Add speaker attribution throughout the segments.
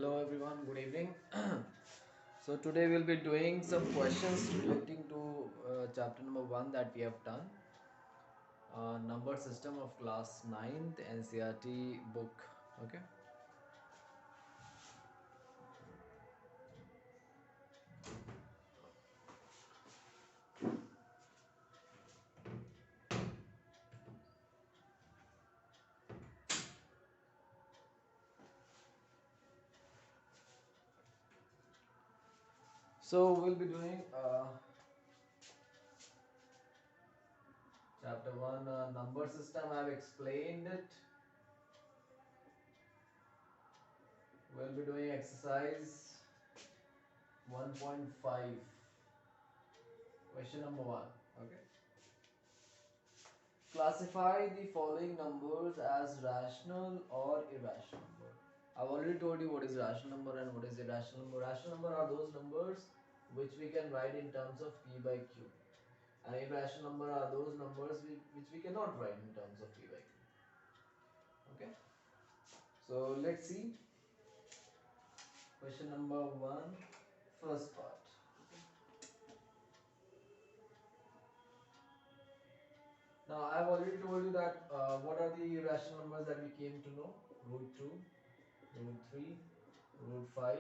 Speaker 1: Hello everyone, good evening. So today we'll be doing some questions relating to chapter number 1 that we have done. Number system of class 9th NCERT book. Okay. So we'll be doing chapter 1 number system. I've explained it. We'll be doing exercise 1.5. Question number 1. Okay. Classify the following numbers as rational or irrational number. I've already told you what is rational number and what is irrational number. Rational number are those numbers which we can write in terms of P by Q. And irrational number are those numbers which we cannot write in terms of P by Q. Okay. So let's see. Question number 1, first part. Now I've already told you that what are the irrational numbers that we came to know. Root 2, root 3, root 5,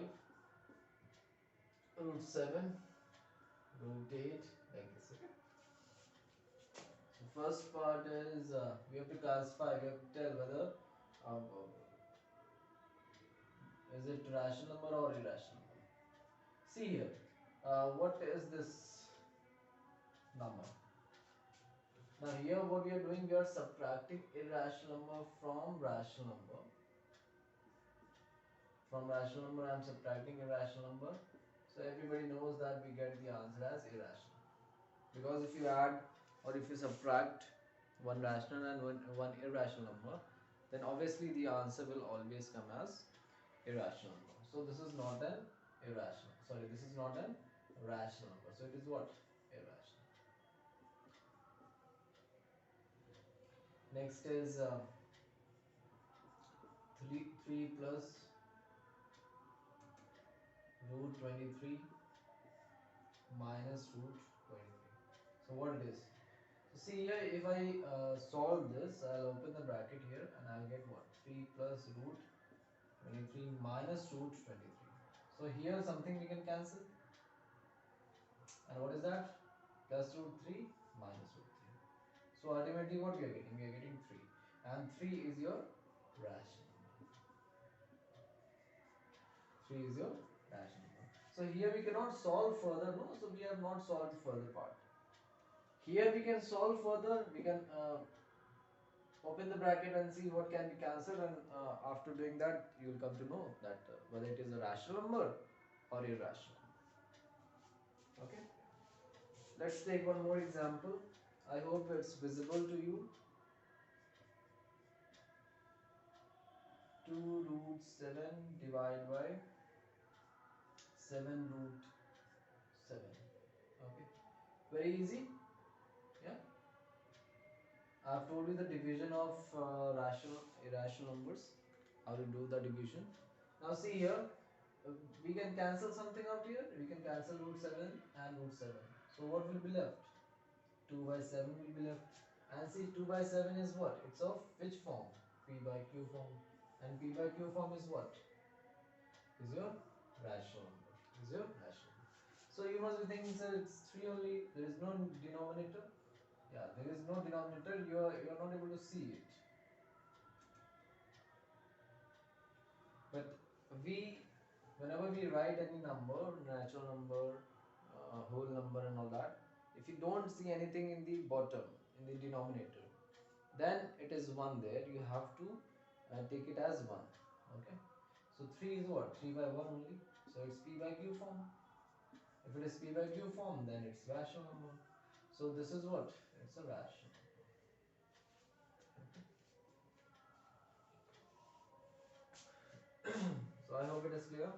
Speaker 1: root 7, root 8, like this. Okay. So first part is we have to classify, we have to tell whether uh, is it rational number or irrational number. See here, what is this number? Now here what we are doing, we are subtracting irrational number from rational number. From rational number I am subtracting irrational number. So everybody knows that we get the answer as irrational. Because if you add or if you subtract one rational and one irrational number, then obviously the answer will always come as irrational number. So this is not an irrational. Sorry, this is not an rational number. So it is what? Irrational. Next is 3 plus root 23 minus root 23. So what it is? So see here, if I solve this, I'll open the bracket here and I'll get what? 3 plus root 23 minus root 23. So here something we can cancel. And what is that? Plus root 3 minus root 3. So ultimately what we are getting? We are getting 3. And 3 is your rational number. 3 is your rational number. So here we cannot solve further, no? So we have not solved further part. Here we can solve further. We can open the bracket and see what can be cancelled, and after doing that you will come to know that whether it is a rational number or irrational. Okay, let's take one more example. I hope it's visible to you. 2 root 7 divided by 7 root 7. Okay, very easy. Yeah, I've told you the division of rational irrational numbers, how to do the division. Now see here, we can cancel something out here. We can cancel root 7 and root 7. So what will be left? 2 by 7 will be left. And see, 2 by 7 is what? It's of which form? P by Q form. And P by Q form is what? Is your rational number. Is your rational number. So you must be thinking, sir, it's 3 only. There is no denominator. Yeah, there is no denominator. You are not able to see it. But we, whenever we write any number, natural number, whole number and all that, if you don't see anything in the bottom, in the denominator, then it is 1 there. You have to take it as 1. Okay. So 3 is what? 3 by 1 only. So it's P by Q form. If it is P by Q form, then it's rational number. So this is what? It's a rational number. So I hope it is clear.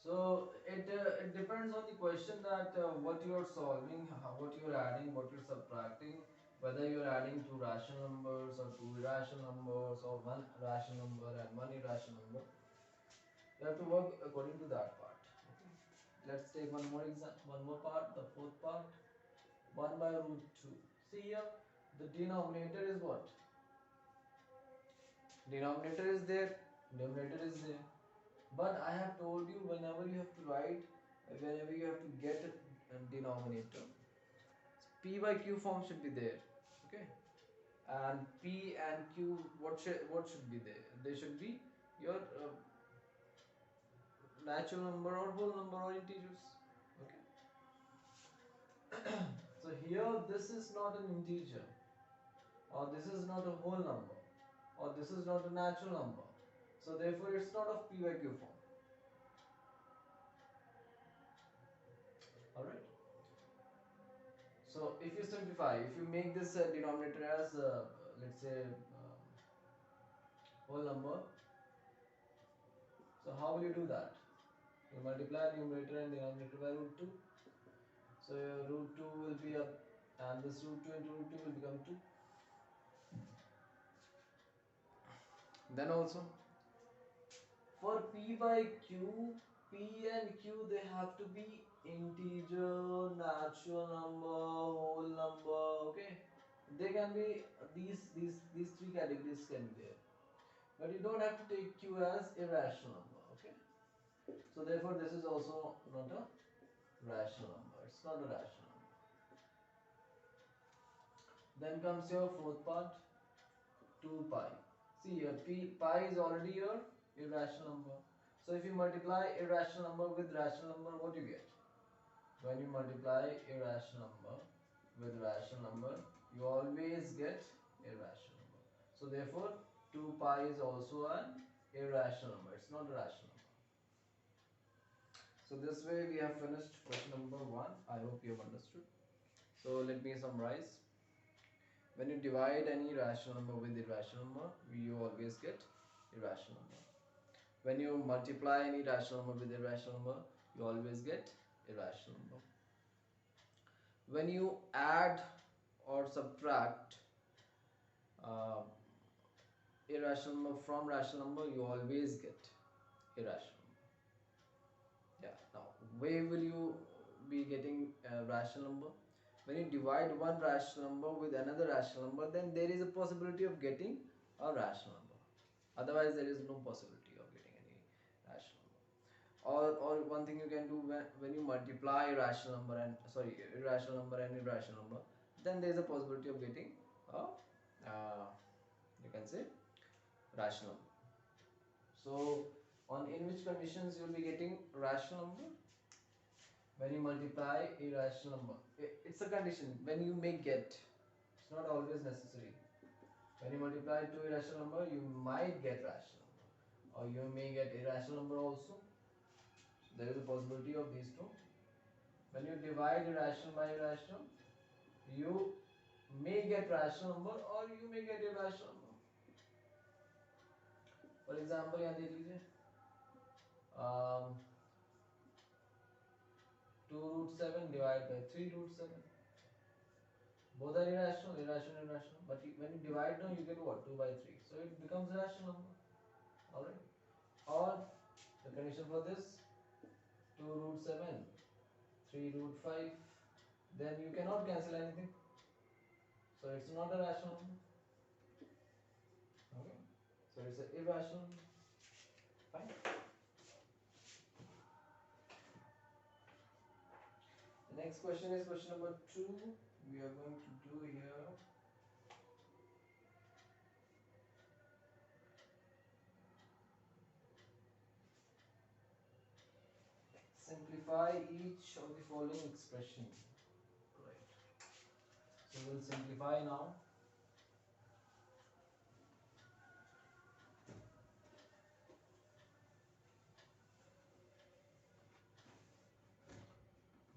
Speaker 1: So it depends on the question that what you are solving, what you are adding, what you are subtracting. whether you're adding two rational numbers or two irrational numbers or one rational number and one irrational number, you have to work according to that part. Okay. Let's take one more part, the fourth part. 1 by root 2. See here, the denominator is what? Denominator is there, numerator is there. But I have told you, whenever you have to write, whenever you have to get a denominator, p by q form should be there. Okay. And p and q, what should be there? They should be your natural number or whole number or integers. Okay. So here this is not an integer, or this is not a whole number, or this is not a natural number. So therefore it's not of p by q form. Alright. So if you simplify, if you make this denominator as let's say whole number, so how will you do that? You multiply numerator and denominator by root 2. So your root 2 will be up, and this root 2 into root 2 will become 2. Then also for p by q, p and q, they have to be integer, natural number, whole number. Okay, they can be these three categories can be there, but you don't have to take q as irrational number. Okay, so therefore this is also not a rational number. It's not a rational number. Then comes your fourth part, 2 pi. See here, pi is already your irrational number. So if you multiply irrational number with rational number, what you get? When you multiply irrational number with rational number, you always get irrational number. So therefore, 2 pi is also an irrational number. It's not a rational number. So this way we have finished question number 1. I hope you have understood. So let me summarize. When you divide any rational number with irrational number, you always get irrational number. When you multiply any rational number with irrational number, you always get irrational number. When you add or subtract uh, irrational number from rational number, you always get irrational number. Yeah. Now, where will you be getting a rational number? When you divide one rational number with another rational number, then there is a possibility of getting a rational number. Otherwise, there is no possibility of getting any rational number. Or one thing you can do, when you multiply irrational number and irrational number, then there is a possibility of getting a you can say rational number. So in which conditions you will be getting rational number? When you multiply irrational number, it's a condition. When you may get, it's not always necessary. When you multiply two irrational number, you might get rational number, or you may get irrational number also. There is a possibility of these two. When you divide irrational by irrational, you may get rational number or you may get irrational number. For example, यहाँ देख लीजिए 2 root 7 divided by 3 root 7. Both are irrational. But when you divide now, you get what? 2 by 3. So it becomes a rational number. Alright. Or the condition for this, 2 root 7, 3 root 5. Then you cannot cancel anything. So it's not a rational number. Okay. So it's an irrational number. Fine. The next question is question number 2. We are going to do here simplify each of the following expression. Right. So we'll simplify now.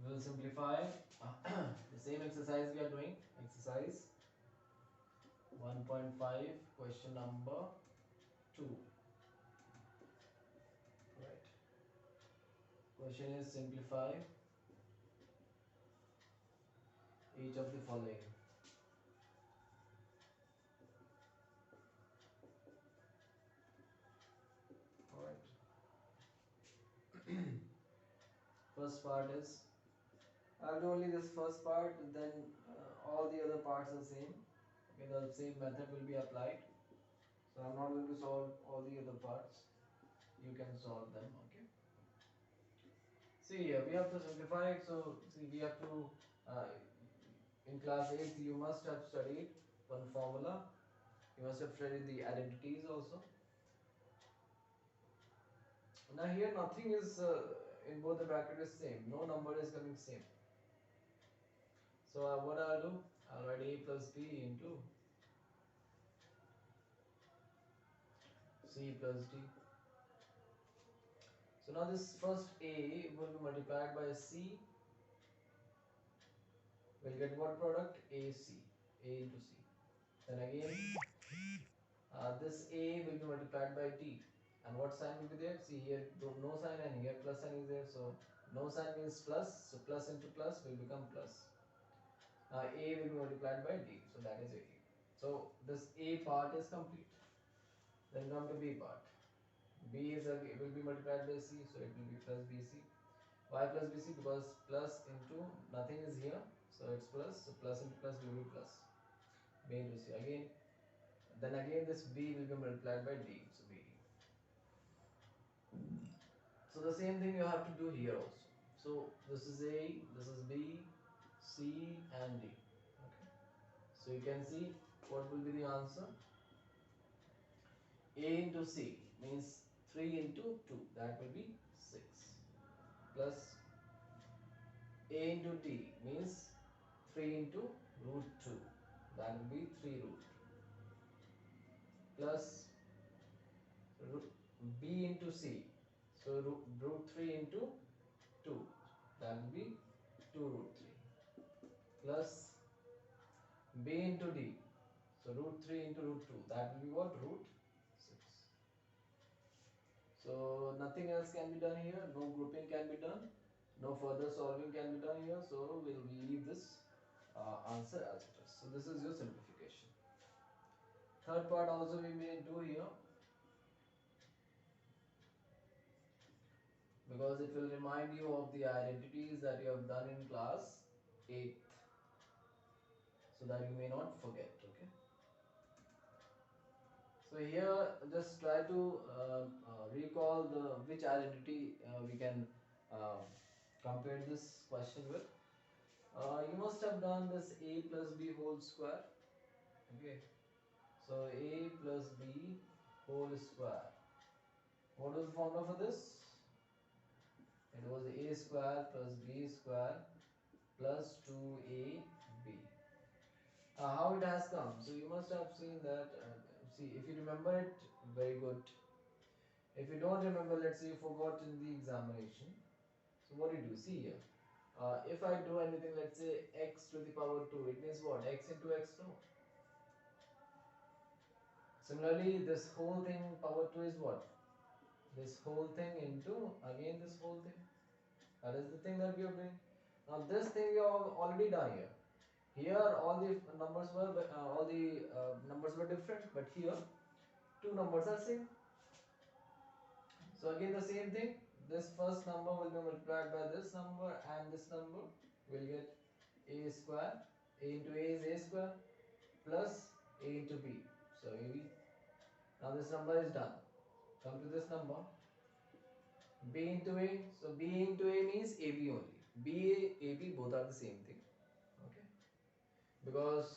Speaker 1: We'll simplify the same exercise we are doing. Exercise 1.5, question number 2. Right. Question is simplify each of the following. first part is, I'll do only this first part, then all the other parts are same. Okay, the same method will be applied. So I'm not going to solve all the other parts. You can solve them. Okay. See here, we have to simplify it. So see, we have to in class 8th you must have studied one formula. You must have studied the identities also. Now here nothing is in both the bracket is same. No number is coming same. So what I'll do, I'll write a plus b into c plus d. So now this first a will be multiplied by c. We'll get what product? AC. A into c. Then again this a will be multiplied by d. And what sign will be there? See here no sign and here plus sign is there. So no sign means plus. So plus into plus will become plus. Now a will be multiplied by d. So that is a. So this a part is complete. Then come to b part. B is will be multiplied by c. So it will be plus bc. Why plus bc? Because plus into nothing is here. So it's plus. So plus into plus will be plus. B into c. Again. Then again this b will be multiplied by d. So b. So the same thing you have to do here also. So this is A, this is B, C and D. Okay. So you can see what will be the answer. A into C means 3 into 2, that will be 6, plus A into D means 3 into root 2, that will be 3 root, plus B into C, so root 3 into 2, that will be 2 root 3, plus B into D, so root 3 into root 2, that will be what? Root 6. So nothing else can be done here, no grouping can be done, no further solving can be done here, so we'll leave this answer as it is. So this is your simplification. Third part also we may do here, because it will remind you of the identities that you have done in class 8th, so that you may not forget. Okay. So here just try to recall which identity we can compare this question with. You must have done this a plus b whole square. Okay. So a plus b whole square. What was the formula for this? It was a square plus b square plus 2ab. How it has come? So you must have seen that. See, if you remember it, very good. If you don't remember, let's say you forgot in the examination. So what do you do? See here. If I do anything, let's say x to the power 2, it means what? X into x, no? Similarly, this whole thing power 2 is what? This whole thing into again this whole thing. That is the thing that we are doing. Now this thing we have already done here. Here all the numbers were different, but here two numbers are same. So again the same thing. This first number will be multiplied by this number, and this number will get a square. A into a is a square plus a into b. So ab. Now this number is done. Come to this number. B into a. So b into a means ab only. B a ab both are the same thing. Okay. Because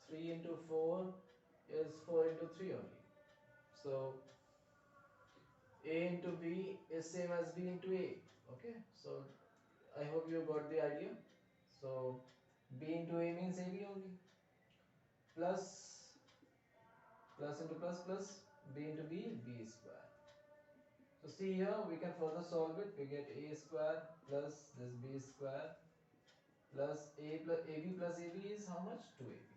Speaker 1: 3 into 4 is 4 into 3 only. So a into b is same as b into a. Okay. So I hope you got the idea. So b into a means ab only. Plus into plus b into b square. So see here we can further solve it. We get a square plus this b square plus ab plus ab is how much? 2ab.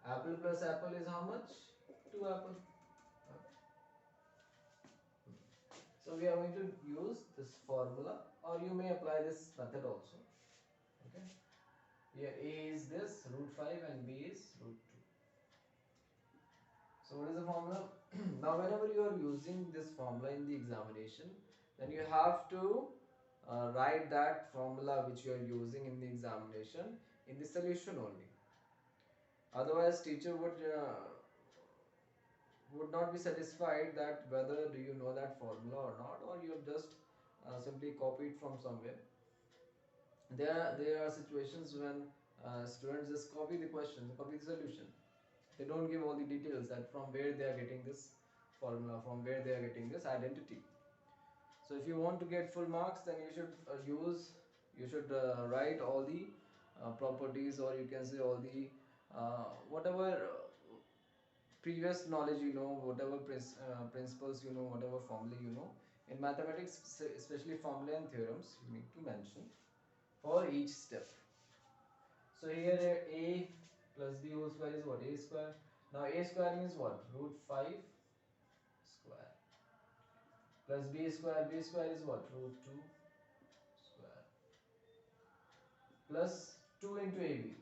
Speaker 1: Apple plus apple is how much? 2 apple. So we are going to use this formula, or you may apply this method also. Okay. Here a is this root 5 and b is root 2. So what is the formula? Now whenever you are using this formula in the examination, then you have to write that formula which you are using in the examination in the solution only. Otherwise, teacher would not be satisfied that whether do you know that formula or not, or you have just simply copied from somewhere. There are situations when students just copy the question, they copy the solution. They don't give all the details that from where they are getting this formula, from where they are getting this identity. So if you want to get full marks, then you should write all the properties, or you can say all the whatever previous knowledge you know, whatever principles you know, whatever formula you know. In mathematics, especially formula and theorems, you need to mention for each step. So here a plus b whole square is what? A square. Now a square means what? Root 5 square. Plus b square. B square is what? Root 2 square. Plus 2 into ab.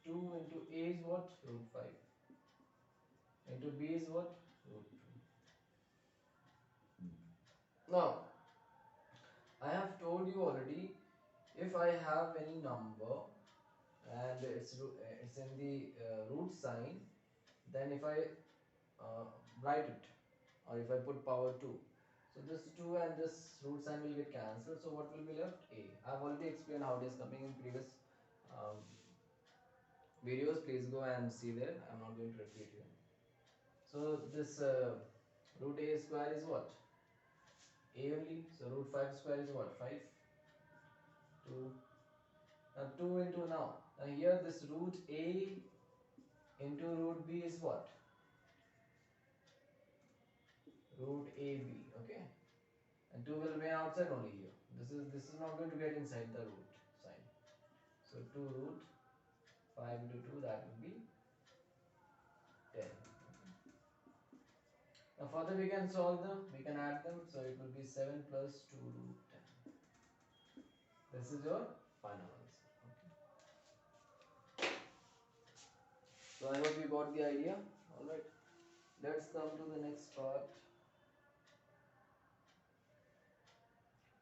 Speaker 1: 2 into a is what? Root 5. Into b is what? Root 2. Now, I have told you already, if I have any number and it's in the root sign, then if I uh, write it, or if I put power 2, so this 2 and this root sign will get cancelled. So what will be left? A. I've already explained how it is coming in previous um, videos. Please go and see there. I'm not going to repeat here. So this root a square is what? A only. So root 5 square is what? 5. 2. Now 2 into now. Now here this root a into root b is what? Root ab. Okay. And 2 will remain outside only here. This is not going to get inside the root sign. So 2 root 5 into 2, that will be 10. Now further we can solve them, we can add them. So it will be 7 plus 2 root 10. This is your final answer. Okay. So I hope you got the idea. Alright. Let's come to the next part.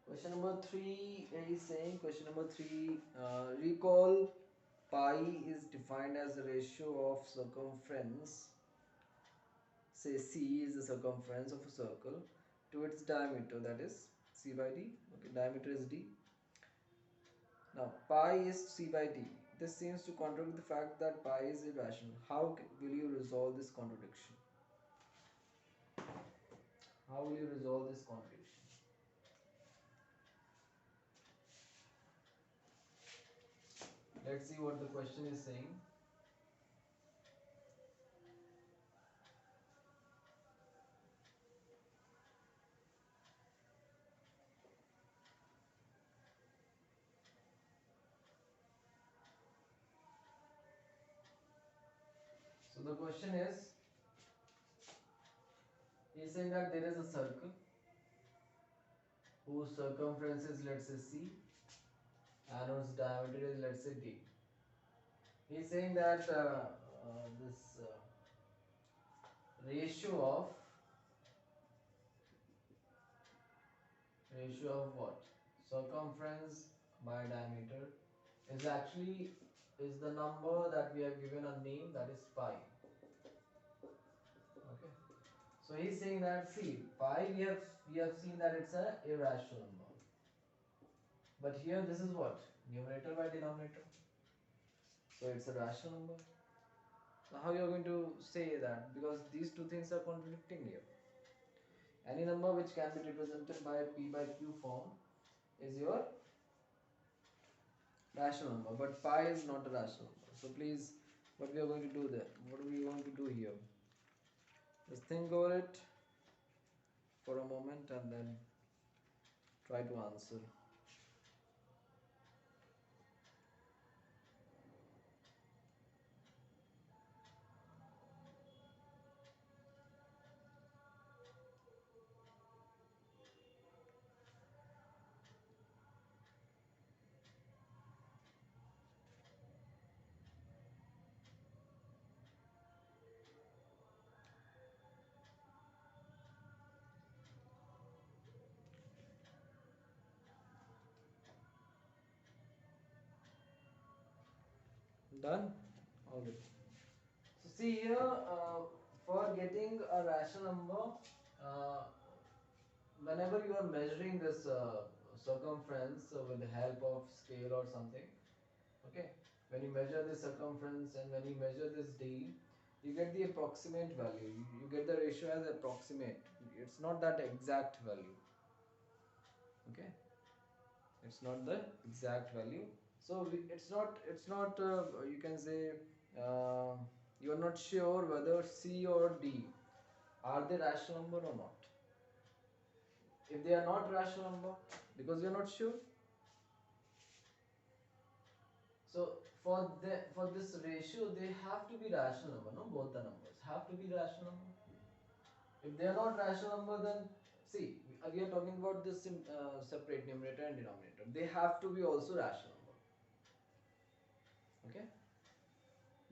Speaker 1: Question number 3 is saying, question number 3, recall pi is defined as the ratio of circumference, say C is the circumference of a circle, to its diameter, that is C by D. Okay, diameter is D. Now pi is C by D. This seems to contradict the fact that pi is irrational. How will you resolve this contradiction? How will you resolve this contradiction? Let's see what the question is saying. So the question is, he is saying that there is a circle whose circumference is, let's say, C, and whose diameter is, let's say, D. He is saying that this ratio of what? Circumference by diameter is actually is the number that we have given a name, that is pi. Okay. So he's saying that, see, pi we have seen that it's a irrational number. But here this is what? Numerator by denominator. So it's a rational number. Now how you are going to say that? Because these two things are contradicting here. Any number which can be represented by p by q form is your rational number, but pi is not a rational number. So please, what we are going to do there? What are we going to do here? Just think over it for a moment and then try to answer. Done? Alright. So see here, for getting a rational number, uh, whenever you are measuring this circumference with the help of scale or something, okay, when you measure the circumference and when you measure this d, you get the approximate value. You get the ratio as approximate. It's not that exact value. Okay, it's not the exact value. So it's not you can say uh, you are not sure whether c or d are they rational number or not. If they are not rational number, because we are not sure, so for this ratio they have to be rational number. No, both the numbers have to be rational number. If they are not rational number, then see, we are talking about this separate numerator and denominator. They have to be also rational number. Okay,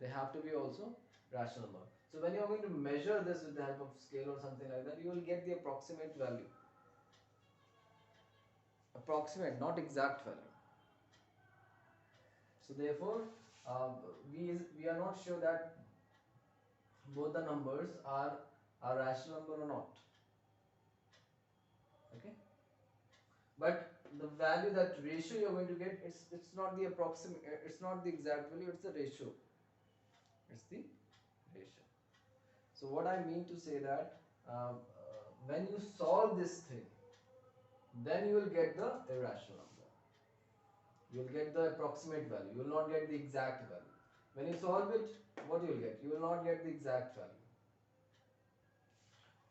Speaker 1: they have to be also rational number. So when you are going to measure this with the help of scale or something like that, you will get the approximate value. Approximate, not exact value. So therefore, uh, we are not sure that both the numbers are rational number or not. Okay, but the value, that ratio you're going to get, it's not the approximate, it's not the exact value, it's the ratio. It's the ratio. So what I mean to say that when you solve this thing, then you will get the irrational number. You will get the approximate value. You will not get the exact value. When you solve it, what you will get? You will not get the exact value.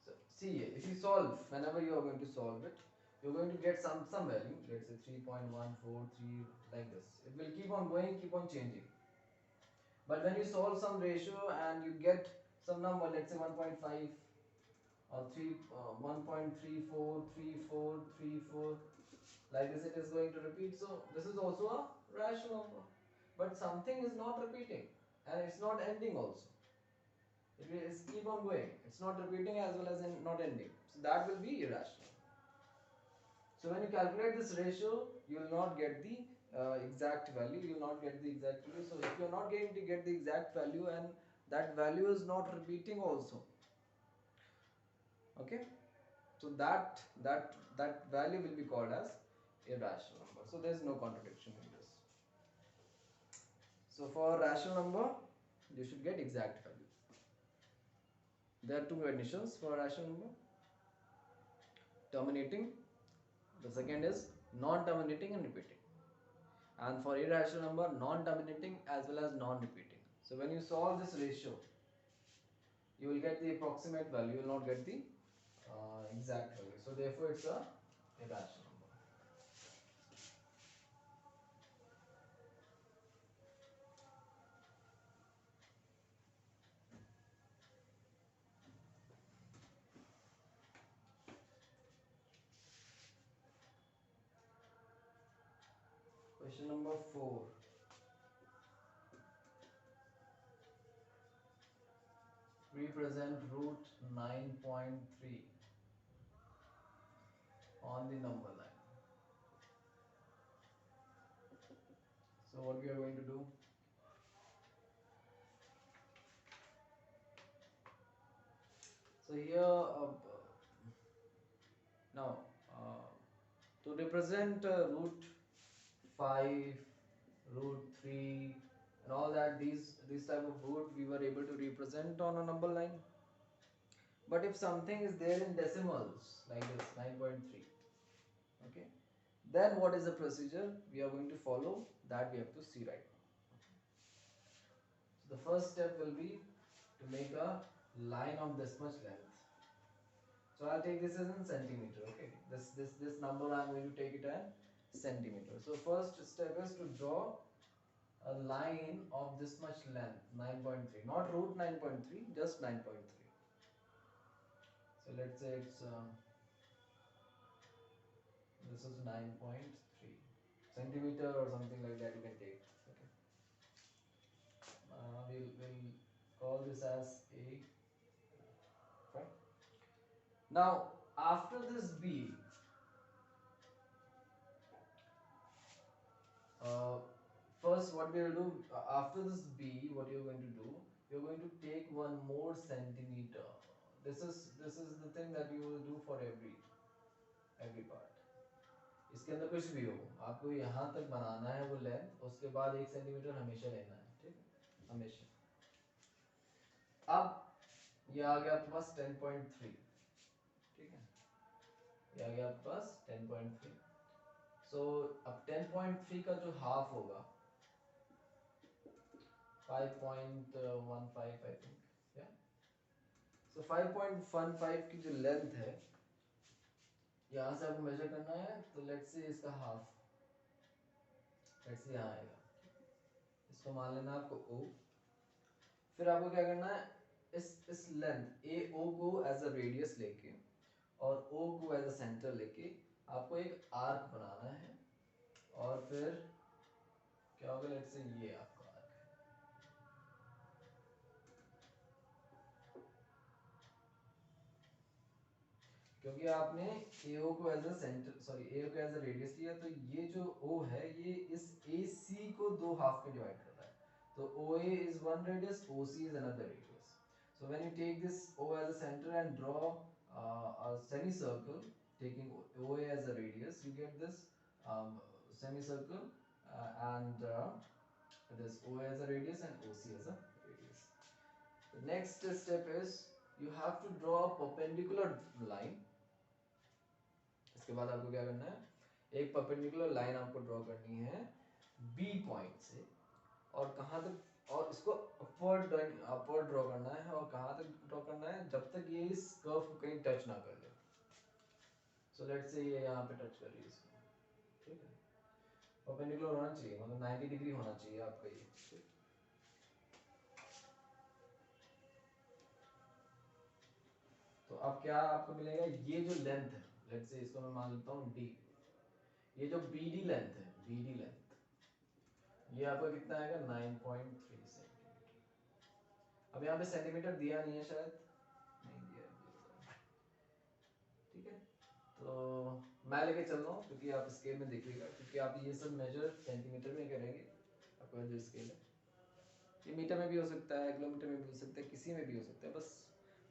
Speaker 1: So see, if you solve, whenever you are going to solve it, you're going to get some value. Let's say 3.143, like this. It will keep on going, keep on changing. But when you solve some ratio and you get some number, let's say 1.5 or 1.343434, like this, it is going to repeat. So this is also a rational number. But something is not repeating and it's not ending also. It will keep on going. It's not repeating as well as not ending. So that will be irrational. So when you calculate this ratio, you will not get the exact value. You will not get the exact value. So if you are not going to get the exact value and that value is not repeating also, okay, so that value will be called as irrational number. So there is no contradiction in this. So for rational number, you should get exact value. There are two conditions for rational number: terminating. The second is non-terminating and repeating. And for irrational number, non-terminating as well as non-repeating. So when you solve this ratio, you will get the approximate value. You will not get the exact value. So therefore, it's a irrational number. Question number 4. Represent root 9.3 on the number line. So what we are going to do? So here now to represent root 5, root 3 and all that, these type of root we were able to represent on a number line. But if something is there in decimals like this 9.3, okay, then what is the procedure we are going to follow, that we have to see right now. So the first step will be to make a line of this much length. So I'll take this as in centimeter. Okay, this number I'm going to take it as centimeter. So first step is to draw a line of this much length, 9.3, not root 9.3, just 9.3. So let's say it's this is 9.3 centimeter or something like that, you can take. Okay, we'll call this as A. Fine. Now after this B, first what we will do, after this B, what you're going to do, you're going to take one more centimeter. This is the thing that you will do for every part. इसके अंदर कुछ भी हो, आपको यहाँ तक बनाना है वो लेंथ, उसके बाद 1 सेंटीमीटर हमेशा लेना है, ठीक है, हमेशा। अब ये आ गया आपके पास 10.3, ठीक है, ये आ गया आपके पास 10.3। सो अब 10.3 का जो हाफ होगा 5.15 आई थिंक, या सो 5.15 की जो लेंथ है, यहाँ से आपको मेजर करना है, तो लेट्स से इसका हाफ, लेट्स से यहाँ आएगा, इसको मान लेना आपको O। फिर आपको क्या करना है, इस लेंथ ए ओ को एज अ रेडियस लेके और O को एज अ सेंटर लेके आपको एक आर्क बनाना है, और फिर क्या होगा, लेट्स से ये आपका आर्क है, क्योंकि आपने AO को as a center, sorry AO को एज अ रेडियस लिया, तो ये जो O है ये इस AC को दो हाफ में डिवाइड कर रहा है, तो OA is one radius, OC is another radius. So when you take this O as a center and draw a semicircle, taking OA as a radius, you get this semicircle, and this O as a radius and OC as a radius. The next step is you have to draw a perpendicular line. इसके बाद आपको क्या करना है, एक perpendicular line आपको draw करनी है बी पॉइंट से, और कहाँ तक, और इसको अपवर्ड ड्रॉ करना है, और कहाँ तक ड्रॉ करना है, जब तक ये इस कर्व को कहीं टच ना कर ले। सो लेट्स से ये यहाँ पे टच कर रही है इसको, ठीक है, परपेंडिकुलर होना चाहिए, मतलब 90 डिग्री होना चाहिए आपका ये, ठीक? तो अब क्या आपको मिलेगा, ये जो लेंथ है, लेट्स से इसको मैं मान लेता हूँ डी, ये जो BD लेंथ है, BD लेंथ, ये आपका कितना आएगा 9.3 सेंटीमीटर। अब यहाँ पे सेंटीमीटर दिया नहीं है, शायद नहीं दिया है, ठीक है, तो मैं लेके चल रहा हूँ, क्योंकि आप स्केल में देखिएगा, क्योंकि आप ये सब मेजर सेंटीमीटर में करेंगे, आपका जो स्केल है ये मीटर में भी हो सकता है, किलोमीटर में भी हो सकता है, किसी में भी हो सकता है, बस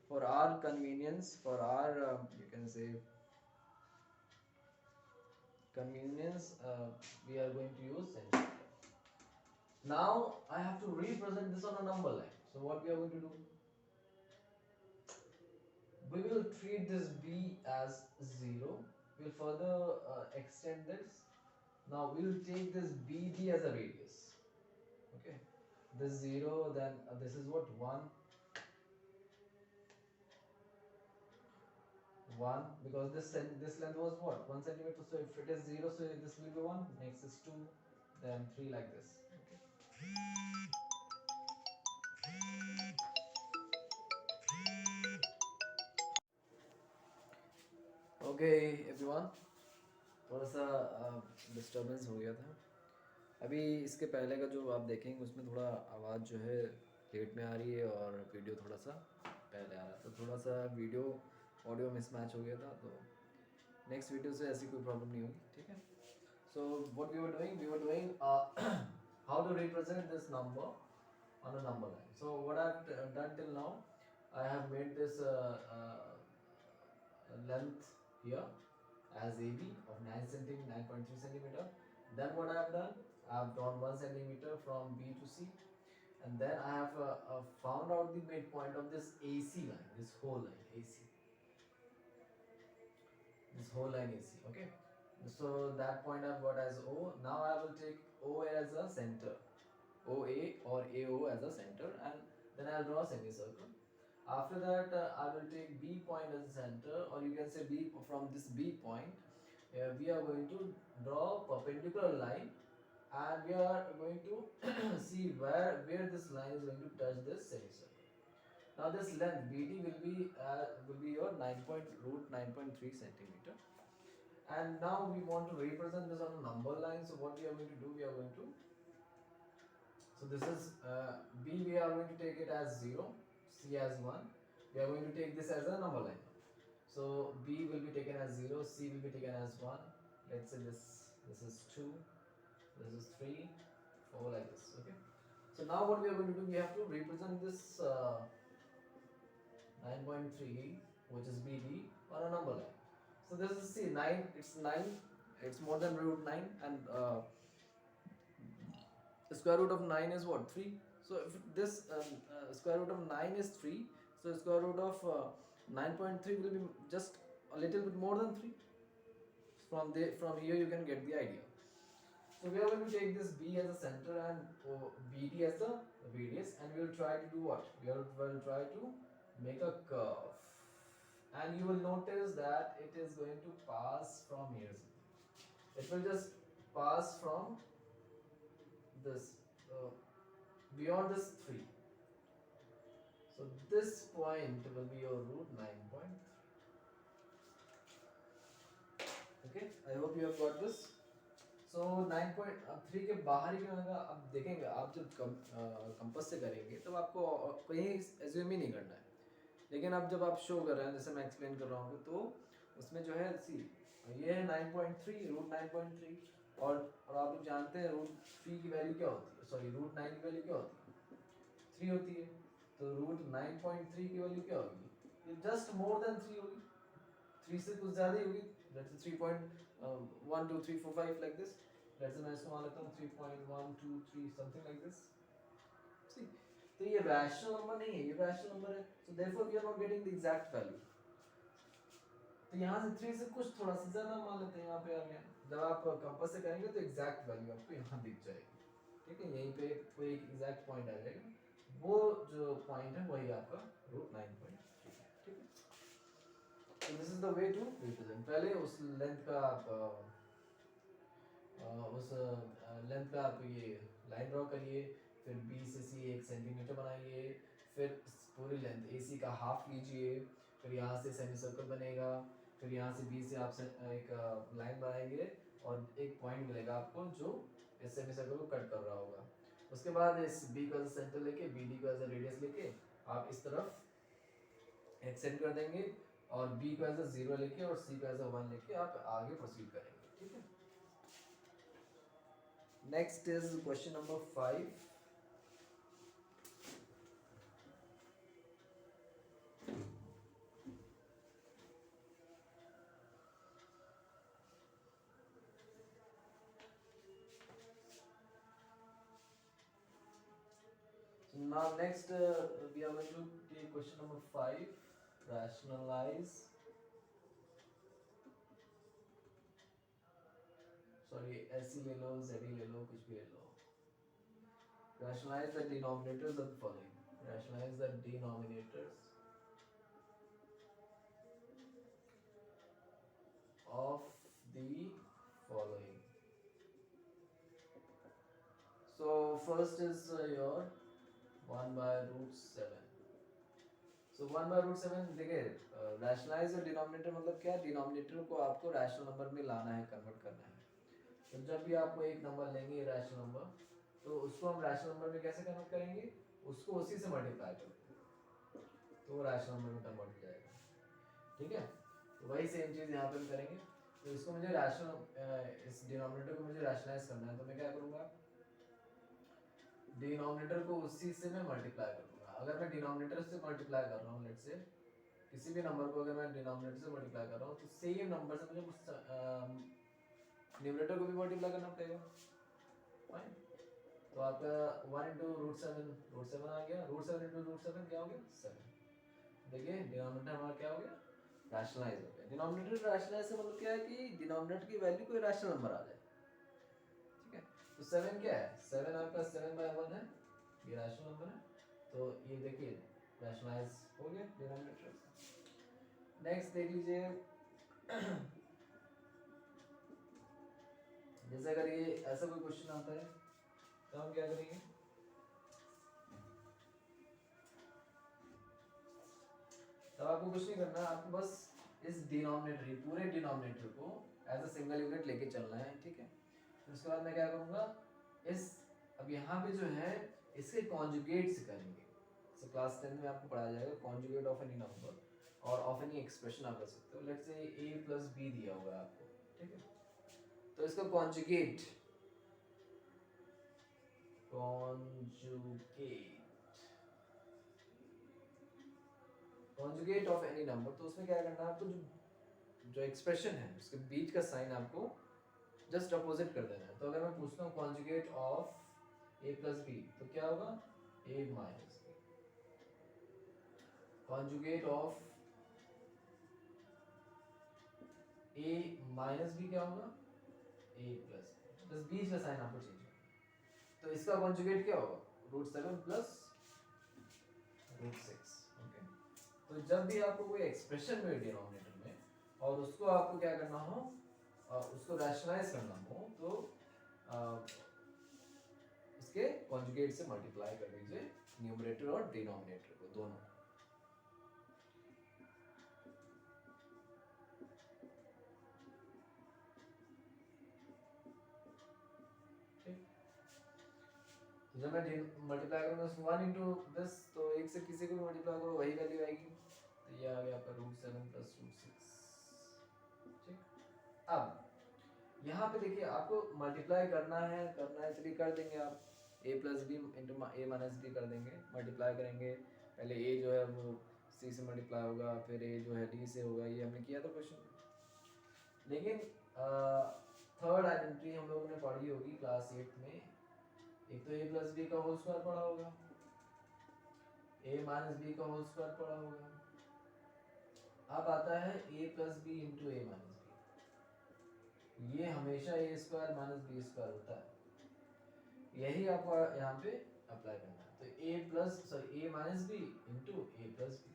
Speaker 1: for our convenience, for our you can say convenience, we are going to use centimeter. Now I have to represent this on a number line. So what we are going to do? We will treat this B as 0. We'll further extend this. Now we'll take this BD as a radius. Okay. This 0, then this is what 1. 1, because this length was what 1 centimeter, so if it is 0, so this will be 1, next is 2, then 3, like this. Okay everyone, थोड़ा सा disturbance हो गया था अभी, इसके पहले का जो आप देखेंगे उसमें थोड़ा आवाज़ जो है लेट में आ रही है, और वीडियो थोड़ा सा पहले आ रहा था, थोड़ा सा वीडियो ऑडियो मिसमैच हो गया था, तो नेक्स्ट वीडियो से ऐसी कोई प्रॉब्लम नहीं होगी, ठीक है। So what we were doing how to represent this number on a number line. So what I've done till now, I have made this length here as AB of 9 centimeter, 9.3 centimeter. Then what I have done, I have drawn 1 centimeter from B to C, and then I have found out the midpoint of this AC line, this whole line AC, this whole line AC. Okay, so that point I've got as O. Now I will take O as a center, OA or AO as a center, and then I'll draw a semicircle. After that I will take B point as a center, or you can say B, from this B point we are going to draw perpendicular line, and we are going to see where this line is going to touch this semicircle. Now this length BD will be your 9.3 centimeter, and now we want to represent this on a number line. So what we are going to do, we are going to, so this is B, we are going to take it as 0, C as 1. We are going to take this as a number line. So B will be taken as 0, C will be taken as 1. Let's say this is 2, this is 3, over like this. Okay, so now what we are going to do, we have to represent this 9.3, which is BD, on a number line. So this is, see, 9, it's 9, it's more than root 9, and the square root of 9 is what, 3. So if this square root of 9 is 3, so square root of 9.3 will be just a little bit more than 3. From here you can get the idea. So we are going to take this B as a center and BD as the radius, and we will try to do what? We will try to make a curve, and you will notice that it is going to pass from here. It will just pass from this beyond this 3. So this point will be your root 9.3. Okay, I hope you have got this. So 9.3 के बाहर ही क्यों आएगा? अब देखेंगे, आप जब compass से करेंगे तब आपको कहीं एज्यूम ही नहीं करना है, लेकिन अब जब आप शो कर रहे हैं, जैसे मैं एक्सप्लेन कर रहा हूँ, तो उसमें जो है, सी, ये है 9.3, रूट 9.3, और आप लोग जानते हैं रूट 3 की वैल्यू क्या होती है, सॉरी रूट 9 की वैल्यू क्या होती है, 3 होती है। तो रूट 9.3 की वैल्यू क्या होगी? ये जस्ट मोर देन 3 होगी, 3 से कुछ ज़्यादा ही होगी, let's say 3.1 2 3 4 5 like this. Let's say मैं इसको मान लेता हूँ 3.1 2 3 समथिंग लाइक दिस। सी, तो ये रैशनल नंबर नहीं है, ये रैशनल नंबर है, so therefore we are not getting the exact value. तो यहाँ से 3 से कुछ थोड़ा सा ज़्यादा मान लेते हैं, यहाँ पे आ गया। जब आप कंपास से करेंगे तो एग्जैक्ट वैल्यू आपको यहाँ दिख जाएगी, ठीक है, यहीं पे कोई एक एग्जैक्ट पॉइंट आ जाएगा, वो जो पॉइंट है वही आपका रूट 9.3 है, ठीक है। तो this is the way to represent. पहले उस लेंथ का आप उस लेंथ का आप ये लाइन ड्रॉ करिए, फिर बी से सी 1 सेंटीमीटर बनाइए, फिर पूरी लेंथ AC का हाफ लीजिए, फिर यहाँ से सेमी सर्कल बनेगा, फिर यहाँ से बी से आप एक लाइन बनाएंगे और एक पॉइंट मिलेगा आपको जो इस सेमी सर्कल को कट कर रहा होगा। उसके बाद इस बी को एज सेंटर लेके, BD को एज रेडियस लेके आप इस तरफ एक्सटेंड कर देंगे, और बी को एज 0 लेके और सी को एज 1 लेके आप आगे प्रोसीड करेंगे, ठीक है। Next is question number 5। Now next we are going to take question number 5, rationalize, sorry SC ले लो, ZE ले लो, कुछ भी ले लो। Rationalize the denominators of the following. Rationalize the denominators of the following. So first is your 1 by root 7. So 1 by root 7, देखिए rationalise denominator मतलब क्या है? Denominator को आपको रैशनल नंबर में लाना है, कन्वर्ट करना है। तो जब भी आपको एक नंबर लेंगे रैशनल नंबर, तो उसको हम रैशनल नंबर में कैसे कन्वर्ट करेंगे? उसको उसी से मल्टीप्लाई करेंगे, तो वो रैशनल नंबर में कन्वर्ट हो जाएगा, ठीक है। तो वही सेम चीज़ यहाँ पे भी करेंगे। तो इसको मुझे रैशनल, इस डिनोमिनेटर को मुझे रैशनलाइज करना है, तो मैं क्या करूँगा? डिनोमिनेटर को उसी से मैं मल्टीप्लाई करूँगा। अगर मैं डिनोमिनेटर से मल्टीप्लाई कर रहा हूँ, लेट्स से किसी भी नंबर को अगर मैं डिनोमिनेटर से मल्टीप्लाई कर रहा हूँ, तो सेम नंबर से मुझे न्यूमरेटर को भी मल्टीप्लाई करना पड़ेगा, फाइन। तो आपका 1 इंटू रूट 7 आ गया, रूट 7 इंटू रूट 7 क्या हो गया? 7। देखिए डिनोमिनेटर हमारा क्या हो गया? रैशनलाइज हो गया। डिनोमिनेटर रैशनलाइज से मतलब क्या है कि डिनोमिनेटर की वैल्यू कोई रैशनल नंबर आ जाए, ठीक है। तो 7 क्या है? 7 आपका 7/1 है, ये रैशनल नंबर है, तो ये देखिए रैशनलाइज हो गया डिनोमिनेटर। नेक्स्ट देख लीजिए, जैसे अगर ये ऐसा कोई क्वेश्चन आता है तो हम क्या करेंगे? तब आपको कुछ नहीं करना है, आपको बस इस डिनोमिनेटर, पूरे डिनोमिनेटर को एज अ सिंगल यूनिट लेके चलना है, ठीक है। फिर उसके बाद मैं क्या करूँगा? इस अब यहाँ पे जो है इसके कॉन्जुगेट से करेंगे। तो क्लास 10 में आपको पढ़ाया जाएगा कॉन्जुगेट ऑफ एनी नंबर और ऑफ एनी एक्सप्रेशन आप कर सकते हो। लेट्स से a + b दिया हुआ है आपको, ठीक है। तो इसका conjugate conjugate of any number, तो उसमें क्या करना है आपको, जो जो एक्सप्रेशन है उसके बीच का साइन आपको जस्ट अपोजिट कर देना है। तो अगर मैं पूछता हूँ conjugate of A plus B तो क्या होगा, A minus B. Conjugate of A minus B क्या होगा, ए प्लस बी। बस बीच का साइन आपको चेंज करना। तो इसका कॉन्जुगेट क्या होगा, √7 प्लस √6। ओके, तो जब भी आपको कोई एक्सप्रेशन मिले डिनोमिनेटर में और उसको आपको क्या करना हो, उसको रैशनलाइज करना हो, तो उसके कॉन्जुगेट से मल्टीप्लाई कर दीजिए न्यूमरेटर और डिनोमिनेटर को, दोनों। तो जब मैं मल्टीप्लाई करूंगा 1 इंटू दिस, तो एक से किसी को भी मल्टीप्लाई करो वही वैल्यू आएगी। तो ये आ गया आपका √7 प्लस √6। ठीक, अब यहाँ पे देखिए आपको मल्टीप्लाई करना है चलिए कर देंगे आप। a plus B into A minus B कर देंगे, मल्टीप्लाई करेंगे। पहले a जो है वो c से मल्टीप्लाई होगा, फिर a जो है d से होगा, ये हमने किया था क्वेश्चन। लेकिन थर्ड आइडेंटिटी हम लोगों ने पढ़ी होगी क्लास 8 में। एक तो a प्लस बी का होल स्क्वायर पढ़ा होगा, a माइनस बी का होल स्क्वायर पढ़ा होगा। अब आता है a plus B into A minus B, ये हमेशा a square minus B square होता है। यही आपको यहाँ पे अप्लाई करना है। तो a minus B into A plus B,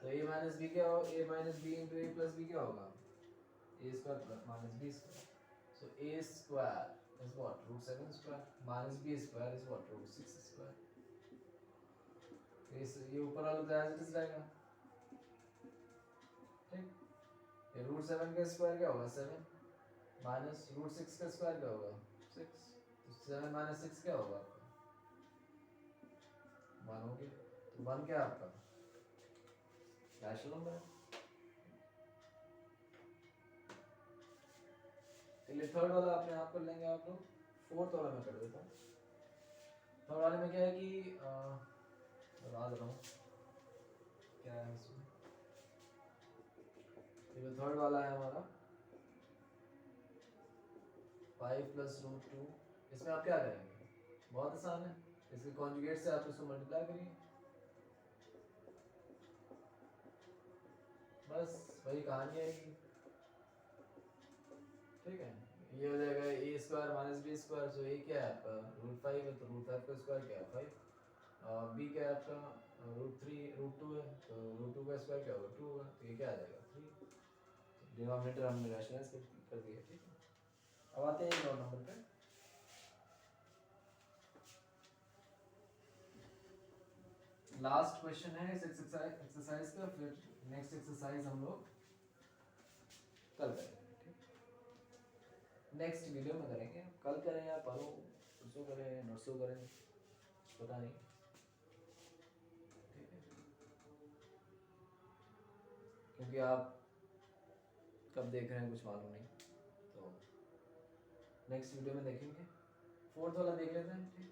Speaker 1: तो a माइनस बी क्या होगा, a minus B into A plus B क्या होगा, a square minus B square. So a square is what, √7 square minus b square is what, √6 square। ये ऊपर वाला तो as it is रहेगा। ठीक, ये √7 का स्क्वायर क्या होगा, 7 माइनस √6 का स्क्वायर क्या होगा, 6। तो 7 माइनस 6 क्या होगा आपका, 1 हो गया। तो 1 क्या है आपका रैशनल नंबर है। चलिए थर्ड वाला अपने आप कर लेंगे आप लोग। फोर्थ वाला मैं कर देता हूँ। थर्ड वाले में क्या है कि बता दे रहा हूँ क्या है इसमें। ये थर्ड वाला है हमारा 5 प्लस √2। इसमें आप क्या करेंगे, बहुत आसान है, इसके कॉन्जुगेट से आप इसको मल्टीप्लाई करिए, बस वही कहानी आएगी। ठीक है, ये हो जाएगा a square minus B square. So a क्या है आपका √5 है, तो √5 का स्क्वायर क्या है 5। b क्या है आपका √2 है, तो √2 का स्क्वायर क्या होगा 2 होगा। तो ये क्या आ जाएगा 3। डिनोमिनेटर हमने रैशनलाइज कर दिया। ठीक है, अब आते हैं एक और नंबर पे। लास्ट क्वेश्चन है इस एक्सरसाइज का, फिर नेक्स्ट एक्सरसाइज हम लोग कल करेंगे। नेक्स्ट वीडियो में करेंगे, कल करें या परसों, परसों करें नरसों करें, पता नहीं। ठीक है, क्योंकि आप कब देख रहे हैं कुछ मालूम नहीं, तो नेक्स्ट वीडियो में देखेंगे। फोर्थ वाला देख लेते हैं। ठीक,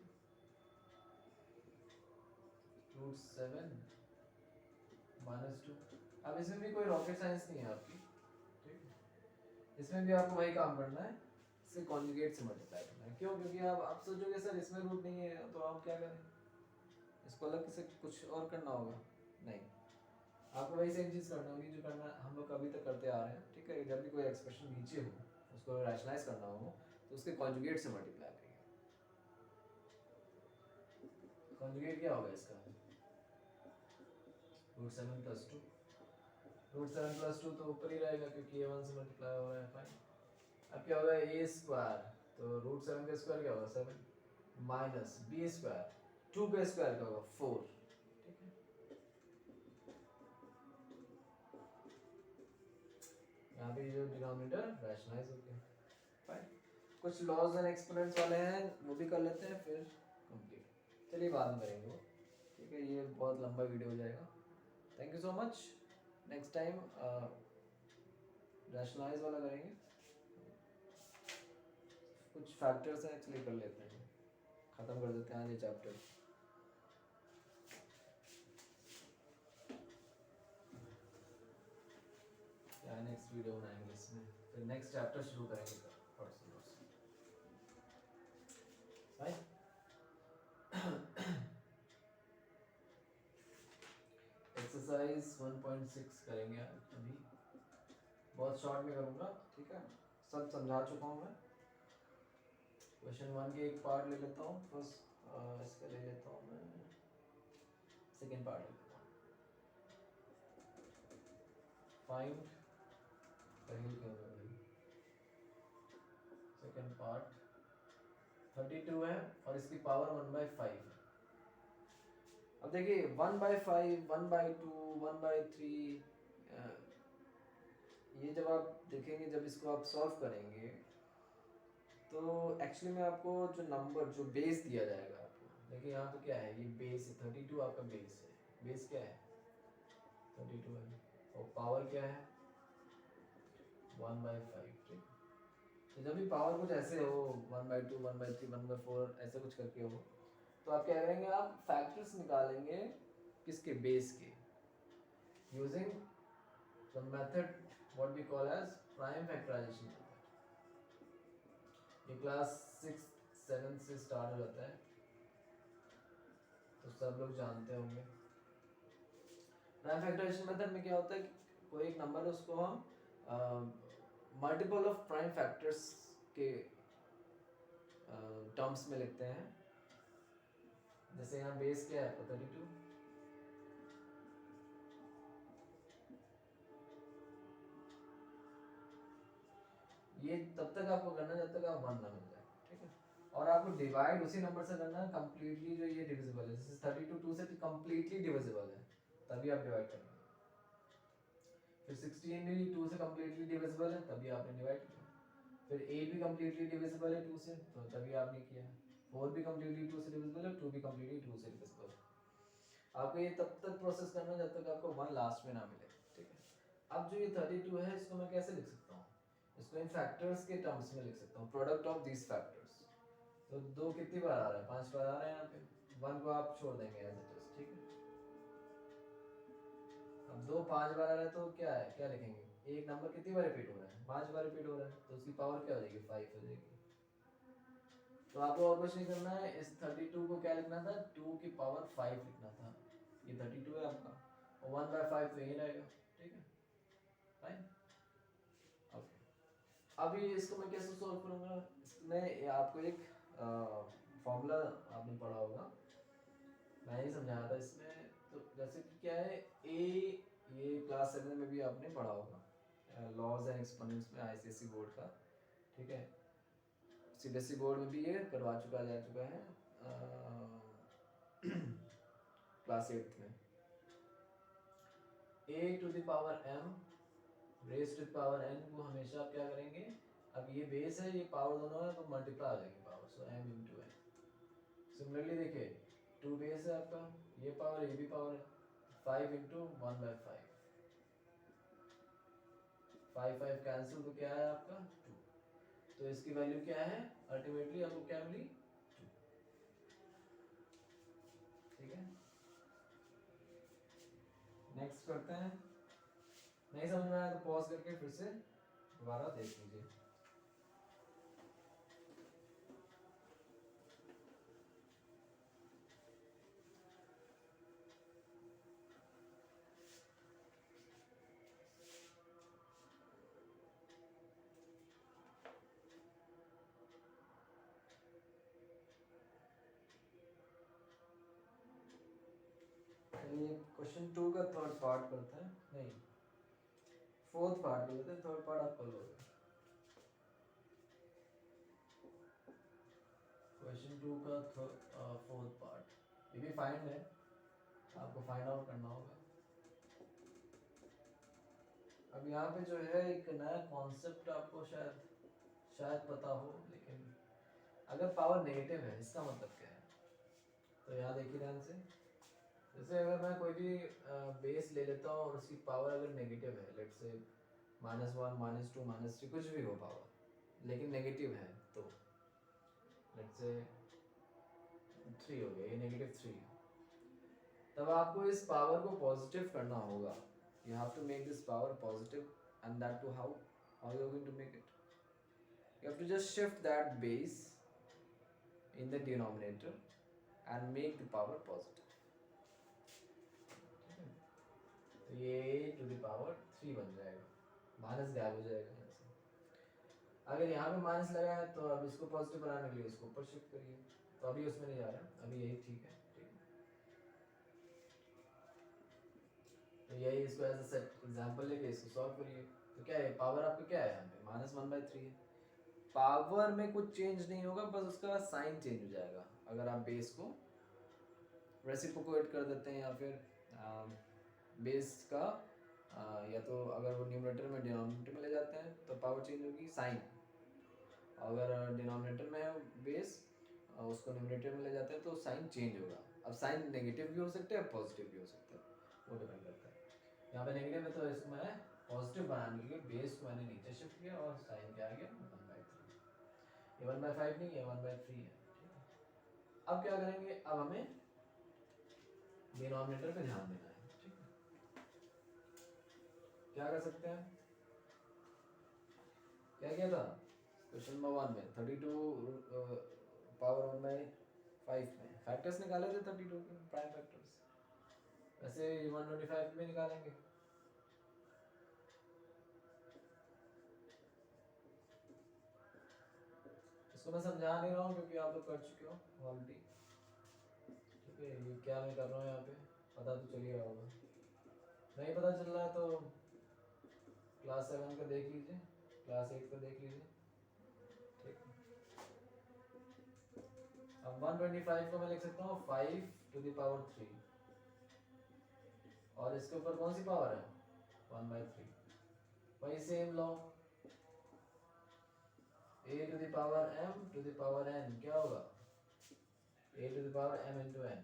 Speaker 1: √7 माइनस 2। अब इसमें भी कोई रॉकेट साइंस नहीं है आपकी। ठीक है, इसमें भी आपको वही काम करना है, इससे कॉन्जुगेट से मल्टीप्लाई करना है। क्यों, क्योंकि आप सोचोगे सर इसमें रूट नहीं है तो आप क्या करें, इसको अलग से कुछ और करना होगा। नहीं, आपको वही सेम चीज़ करना होगी जो करना हम लोग अभी तक करते आ रहे हैं। ठीक है, जब भी कोई एक्सप्रेशन नीचे हो उसको रैशनलाइज करना हो तो उसके कॉन्जुगेट से मल्टीप्लाई करिए। कॉन्जुगेट क्या होगा इसका, √7 प्लस 2। √7 प्लस 2 तो ऊपर ही रहेगा क्योंकि ये 1 से मल्टीप्लाई हो रहा है। फाइन। अब क्या होगा a स्क्वायर, तो √7 का स्क्वायर क्या होगा 7 माइनस b स्क्वायर, 2 का स्क्वायर क्या होगा 4। ठीक है, यहाँ पे जो डिनोमिनेटर रैशनलाइज हो गया। फाइन, कुछ लॉज एंड एक्सपोनेंट्स वाले हैं वो भी कर लेते हैं, फिर कंप्लीट। चलिए बाद में करेंगे वो। ठीक है, ये बहुत लंबा वीडियो हो जाएगा। Thank you so much. Next time rationalize वाला करेंगे, कुछ फैक्टर्स हैं एक्चुअली कर लेते हैं। खत्म कर देते हैं आज ये चैप्टर। क्या नेक्स्ट वीडियो बनाएंगे इसमें, फिर नेक्स्ट चैप्टर शुरू करेंगे परसों राइट। एक्सरसाइज 1.6 करेंगे अभी, बहुत शॉर्ट में करूँगा, ठीक है, सब समझा चुका हूँ मैं। क्वेश्चन 1 के एक पार्ट ले लेता हूँ फर्स्ट, इसका ले लेता हूँ मैं, सेकेंड पार्ट ले लेता हूँ। फाइंड पहले क्यों है भाई, सेकेंड पार्ट 32 है और इसकी पावर 1/5 है। अब देखिए 1/5, 1/2, 1/3, ये जब आप देखेंगे, जब इसको आप सॉल्व करेंगे तो एक्चुअली में आपको जो नंबर, जो बेस दिया जाएगा आपको, देखिए यहाँ पे क्या है, ये बेस है 32 आपका बेस है, बेस क्या है 32 है, और पावर क्या है 1/5, ठीक। तो जब भी पावर कुछ ऐसे हो 1/2, 1/3, 1/4 ऐसे कुछ करके हो, तो आप क्या करेंगे, आप फैक्टर्स निकालेंगे किसके, बेस के, using the method what we call as prime factorisation. ये क्लास 6, 7 से स्टार्ट हो जाता है, तो सब लोग जानते होंगे। प्राइम फैक्टराइजेशन मेथड में क्या होता है कि कोई एक नंबर है, उसको हम मल्टीपल ऑफ प्राइम फैक्टर्स के टर्म्स में लिखते हैं। जैसे यहाँ बेस क्या है आपका 32, ये तब तक आपको करना जब तक आप 1 ना मिल जाए, ठीक है। और आपको डिवाइड उसी नंबर से करना है कंप्लीटली, जो ये डिविजिबल है, जैसे 32 2 से कंप्लीटली डिविजिबल है, तभी आप डिवाइड करेंगे। फिर 16 भी 2 से कंप्लीटली डिविजिबल है, तभी आपने डिवाइड किया। फिर 8 भी कंप्लीटली डिविजिबल है 2 से, तो तभी आपने किया। 4 भी कंप्लीटली 2 से डिविजिबल है, 2 भी कंप्लीटली 2 से डिविजिबल है। आपको ये तब तक प्रोसेस करना जब तक आपको 1 लास्ट में ना मिले, ठीक है। अब जो ये 32 है, इसको मैं कैसे लिख सकता हूँ, इसको इन फैक्टर्स के टर्म्स में लिख सकता हूँ, प्रोडक्ट ऑफ दिस फैक्टर्स। तो 2 कितनी बार आ रहा है, 5 बार आ रहा है यहाँ पे, 1 को आप छोड़ देंगे एज इट इज, ठीक है। अब 2 5 बार आ रहा है, तो क्या है, क्या लिखेंगे, एक नंबर कितनी बार रिपीट हो रहा है, 5 बार रिपीट हो रहा है, तो उसकी पावर क्या हो जाएगी 5 हो जाएगी। तो आपको और कुछ नहीं करना है, इस 32 को क्या लिखना था, 2 की पावर 5 लिखना था। ये 32 है आपका, और 1/5 तो यही रहेगा, ठीक है, फाइन। ओके, अभी इसको मैं कैसे सॉल्व करूँगा, इसमें आपको एक फॉर्मूला आपने पढ़ा होगा, मैं ही समझा रहा था इसमें। तो जैसे कि क्या है, ये क्लास 7 में भी आपने पढ़ा होगा, लॉज एंड एक्सपोनेंट्स में, आईसीएसई बोर्ड का, ठीक है। सीबीएसई बोर्ड में भी ये करवा चुका जा चुका है क्लास 8 में। a to the power m raise to the power n को हमेशा आप क्या करेंगे, अब ये बेस है, ये पावर दोनों है, तो मल्टीप्लाई आ जाएगी पावर, सो m इंटू n। सिमिलरली देखिए 2 बेस है आपका, ये पावर, ये भी पावर है, 5 इंटू 1/5, 5 5 कैंसिल, तो क्या है आपका 2। तो इसकी वैल्यू क्या है, अल्टीमेटली आपको क्या मिली 2, ठीक है। नेक्स्ट करते हैं, नहीं समझ में आया तो पॉज करके फिर से दोबारा देख लीजिए। चलिए क्वेश्चन 2 का थर्ड पार्ट करते हैं, नहीं फोर्थ पार्ट कर लेते हैं, थर्ड पार्ट आप कर लोगे। क्वेश्चन 2 का फोर्थ पार्ट, ये भी फाइंड है, आपको फाइंड आउट करना होगा। अब यहाँ पे जो है एक नया कॉन्सेप्ट आपको शायद पता हो, लेकिन अगर पावर नेगेटिव है इसका मतलब क्या है, तो यहाँ देखिए ध्यान से। जैसे अगर मैं कोई भी बेस ले लेता हूँ और उसकी पावर अगर नेगेटिव है, लेट्स से -1 -2 -3 कुछ भी हो पावर, लेकिन नेगेटिव है, तो लेट्स से 3 हो गया, ये -3 है। तब आपको इस पावर को पॉजिटिव करना होगा। You have to make this power positive, and that too how you are going to make it? You have to just shift that base in the denominator and make the power positive. तो ये to the power 3 बन जाएगा, minus गायब हो जाएगा यहाँ से। अगर यहाँ पे माइनस लगा है तो अब इसको पॉजिटिव बनाने के लिए इसको ऊपर शिफ्ट करिए, तो अभी उसमें नहीं जा रहा, अभी यही ठीक है। तो यही इसको एज अ सेट एग्जांपल लेके इसको सॉल्व करिए। तो क्या है पावर आपका, क्या है यहाँ पे -1/3 है। पावर में कुछ चेंज नहीं होगा, बस उसका साइन चेंज हो जाएगा। अगर आप बेस को रेसिप्रोकेट कर देते हैं या फिर बेस का या तो अगर वो न्यूमरेटर में डिनोमिनेटर में ले जाते हैं तो पावर चेंज होगी साइन। अगर डिनोमिनेटर में है बेस उसको न्यूमरेटर में ले जाते हैं तो साइन चेंज होगा। अब साइन नेगेटिव भी हो सकता है, पॉजिटिव भी हो सकता है, वो डिपेंड करता है। यहाँ पे नेगेटिव है तो इसको मैं पॉजिटिव बनाने के लिए बेस को मैंने नीचे शिफ्ट किया और साइन क्या आ गया 1/3। ये 1/5 नहीं है, 1/3 है। अब क्या करेंगे, अब हमें डिनोमिनेटर पे ध्यान देना है। ठीक है, क्या कर सकते हैं, क्या किया था क्वेश्चन नंबर 1 में 32 पावर 1/5 में फैक्टर्स निकाले थे, 32 के प्राइम फैक्टर्स। वैसे 125 में निकालेंगे। इसको मैं समझा नहीं रहा हूँ क्योंकि आप लोग कर चुके हो ऑलरेडी। ठीक है, ये क्या मैं कर रहा हूँ यहाँ पे पता तो चल ही रहा होगा। नहीं पता चल रहा है तो क्लास 7 का देख लीजिए, क्लास 8 का देख लीजिए। ठीक, अब 125 को मैं लिख सकता हूँ 5 टू द पावर 3, और इसके ऊपर कौन सी पावर है 1/3। वही same law, a to the power m to the power n क्या होगा a to the power m into n।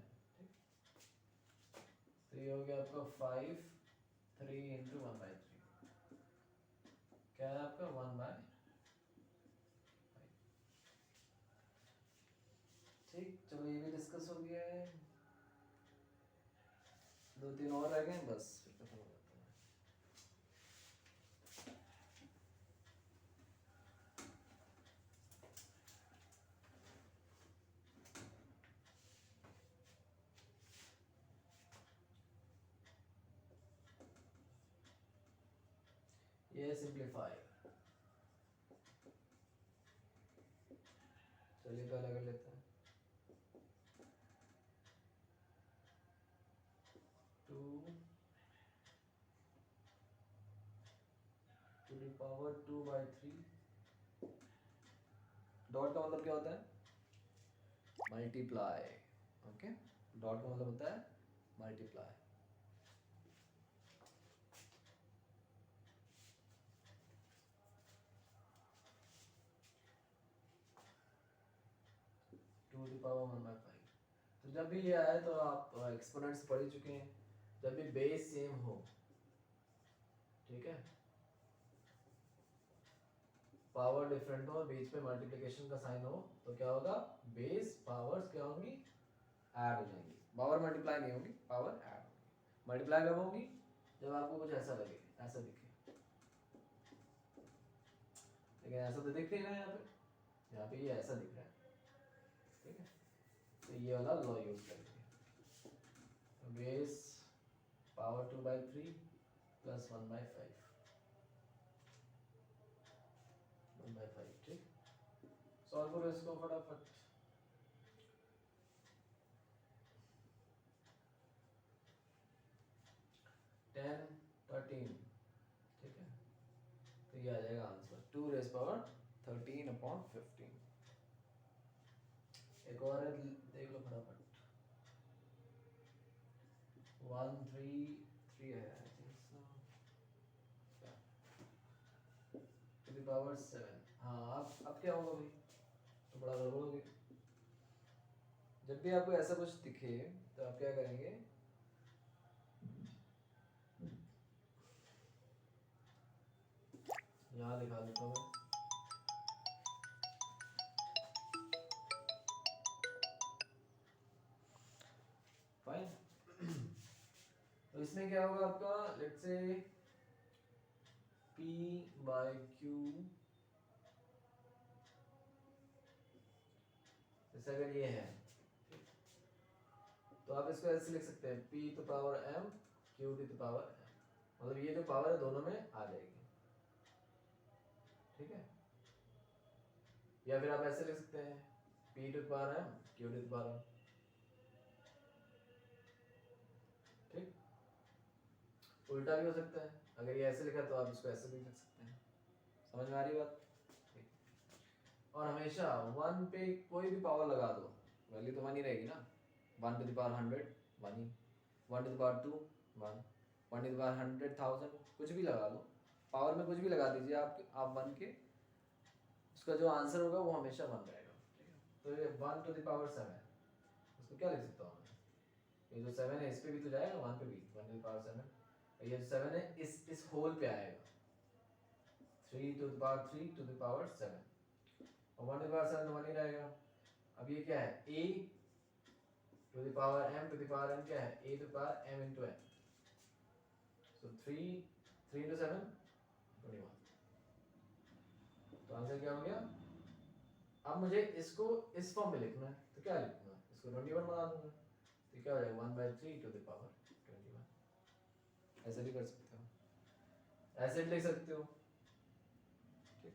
Speaker 1: तो ये हो गया आपका 5 3 इंटू 1/3, क्या है आपका 1/5। ठीक, चलो ये भी डिस्कस हो गया है। 2-3 और रह गए बस फिर खत्म हो जाता है। ये सिंप्लीफाई, चलिए पहले कर लेते हैं। 2 टू द पावर 2/3, डॉट का मतलब क्या होता है मल्टीप्लाई। ओके, डॉट का मतलब होता है मल्टीप्लाई। To the power 1/5। तो जब भी ये आए तो आप एक्सपोनेंट्स पढ़ ही चुके हैं, जब भी बेस सेम हो, ठीक है, पावर डिफरेंट हो, बीच में मल्टीप्लिकेशन का साइन हो, तो क्या होगा बेस पावर्स क्या होंगी ऐड हो जाएंगी। पावर मल्टीप्लाई नहीं होगी, पावर ऐड होगी। मल्टीप्लाई कब होगी जब आपको कुछ ऐसा लगे, ऐसा दिखे, लेकिन ऐसा तो दिख नहीं रहा है यहाँ पे ये ऐसा दिख रहा है। ठीक है, तो ये वाला लॉ यूज करेंगे, बेस पावर 2/3 प्लस 1/5 1/5। ठीक, सॉल्व करो इसको फटाफट। 10 13, ठीक है, तो ये आ जाएगा आंसर 2 रेज़ पावर 13/15। एक और है, देख लो फटाफट। 133 है I think so, to the power 7। हाँ, अब क्या होगा भाई, तो बड़ा गड़बड़ हो गया। जब भी आपको ऐसा कुछ दिखे तो आप क्या करेंगे, यहाँ दिखा देता हूँ मैं। इसमें क्या होगा आपका, let's say P bye Q, जैसे अगर ये है तो आप इसको ऐसे लिख सकते हैं P to power M Q to power M, मतलब ये जो पावर है दोनों में आ जाएगी, ठीक है। या फिर आप ऐसे लिख सकते हैं P to power M Q to power M, ठीक। उल्टा भी हो सकता है, अगर ये ऐसे लिखा तो आप इसको ऐसे भी लिख सकते हैं। समझ में आ रही बात? और हमेशा 1 पे कोई भी पावर लगा दो, वैल्यू तो 1 ही रहेगी ना। 1 टू द पावर 100 1 ही, 1 to the power 2 1, 1 to the power 100,000, कुछ भी लगा लो, पावर में कुछ भी लगा दीजिए आप 1 के, उसका जो आंसर होगा वो हमेशा 1 रहेगा, ठीक है। तो ये 1 टू द पावर 7, उसको क्या लिख सकता हूँ मैं, ये जो 7 है इस पे भी तो जाएगा, 1 पे भी, 1 टू द पावर 7, ये जो 7 है इस होल पे आएगा, 3 to the power 3 to the power 7, और 1 टू द पावर 7 तो 1 ही रहेगा। अब ये क्या है, a to the power m to the power n क्या है, a to the power m into n, so 3 into 7 21, तो आंसर क्या हो गया। अब मुझे इसको इस फॉर्म में लिखना है, तो क्या लिखूंगा, इसको 21 बना दूंगा, तो क्या हो जाएगा 1/3 टू द पावर 21, ऐसे भी कर सकते हो, ऐसे भी लिख सकते हो, ठीक।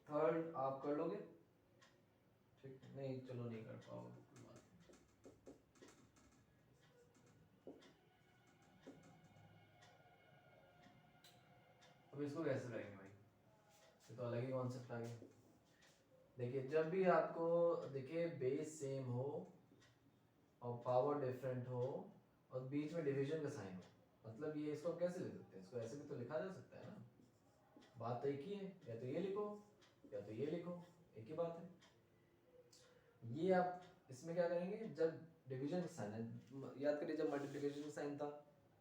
Speaker 1: थर्ड आप कर लोगे, ठीक। नहीं चलो नहीं कर पाओगे, कोई बात नहीं। अब इसको कैसे करेंगे भाई, ये तो अलग ही कॉन्सेप्ट आ गया। देखिए जब भी आपको देखिए बेस सेम हो और पावर डिफरेंट हो और बीच में डिवीजन का साइन हो, मतलब ये इसको कैसे लिख सकते हैं, इसको ऐसे भी तो लिखा जा सकता है ना, बात तो एक ही है, या तो ये लिखो या तो ये लिखो, एक ही बात है। ये आप इसमें क्या करेंगे, जब डिवीजन का साइन है, याद करिए जब मल्टीप्लिकेशन का साइन था